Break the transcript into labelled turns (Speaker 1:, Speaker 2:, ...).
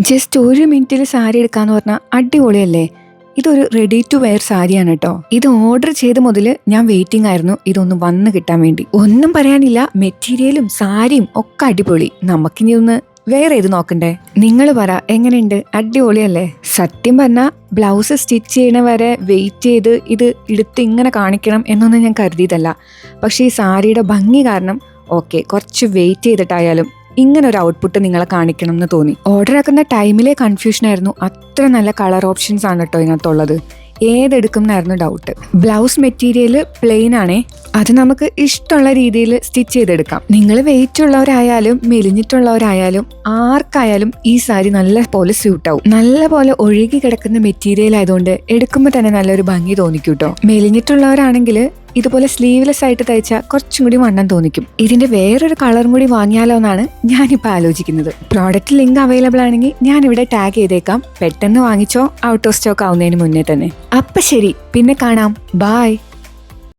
Speaker 1: Just ഒരു മിനിറ്റിൽ സാരി എടുക്കാന്ന് പറഞ്ഞാൽ അടിപൊളിയല്ലേ. ഇതൊരു റെഡി ടു വെയർ സാരിയാണ് കേട്ടോ. ഇത് ഓർഡർ ചെയ്ത മുതൽ ഞാൻ വെയിറ്റിംഗ് ആയിരുന്നു ഇതൊന്ന് വന്ന് കിട്ടാൻ വേണ്ടി. ഒന്നും പറയാനില്ല, മെറ്റീരിയലും സാരിയും ഒക്കെ അടിപൊളി. നമുക്കിനി ഒന്ന് വേറെ ഏത് നോക്കണ്ടേ? നിങ്ങൾ പറ, എങ്ങനെയുണ്ട്? അടിപൊളിയല്ലേ? സത്യം പറഞ്ഞാൽ ബ്ലൗസ് സ്റ്റിച്ച് ചെയ്യണ വരെ വെയിറ്റ് ചെയ്ത് ഇത് എടുത്ത് ഇങ്ങനെ കാണിക്കണം എന്നൊന്നും ഞാൻ കരുതിയതല്ല. പക്ഷേ ഈ സാരിയുടെ ഭംഗി കാരണം ഓക്കെ, കുറച്ച് വെയിറ്റ് ചെയ്തിട്ടായാലും ഇങ്ങനെ ഒരു ഔട്ട്പുട്ട് നിങ്ങളെ കാണിക്കണം എന്ന് തോന്നി. ഓർഡർ ആക്കുന്ന ടൈമിലെ കൺഫ്യൂഷൻ ആയിരുന്നു. അത്ര നല്ല കളർ ഓപ്ഷൻസ് ആണ് കേട്ടോ ഇതിനകത്തുള്ളത്. ഏതെടുക്കും എന്നായിരുന്നു ഡൗട്ട്. ബ്ലൗസ് മെറ്റീരിയൽ പ്ലെയിൻ ആണേ, അത് നമുക്ക് ഇഷ്ടമുള്ള രീതിയിൽ സ്റ്റിച്ച് ചെയ്തെടുക്കാം. നിങ്ങൾ വെയിറ്റ് ഉള്ളവരായാലും മെലിഞ്ഞിട്ടുള്ളവരായാലും ആർക്കായാലും ഈ സാരി നല്ല പോലെ സ്യൂട്ട് ആവും. നല്ല പോലെ ഒഴുകി കിടക്കുന്ന മെറ്റീരിയൽ ആയതുകൊണ്ട് എടുക്കുമ്പോൾ തന്നെ നല്ലൊരു ഭംഗി തോന്നിക്കും കേട്ടോ. മെലിഞ്ഞിട്ടുള്ളവരാണെങ്കിൽ ഇതുപോലെ സ്ലീവ്ലെസ് ആയിട്ട് തയ്ച്ചാൽ കുറച്ചും കൂടി വണ്ണം തോന്നിക്കും. ഇതിന്റെ വേറൊരു കളറും കൂടി വാങ്ങിയാലോ എന്നാണ് ഞാനിപ്പോൾ ആലോചിക്കുന്നത്. പ്രോഡക്റ്റ് ലിങ്ക് അവൈലബിൾ ആണെങ്കിൽ ഞാനിവിടെ ടാഗ് ചെയ്തേക്കാം. പെട്ടെന്ന് വാങ്ങിച്ചോ, ഔട്ട് ഓഫ് സ്റ്റോക്ക് ആവുന്നതിന് മുന്നേ തന്നെ. അപ്പം ശരി, പിന്നെ കാണാം. ബായ്.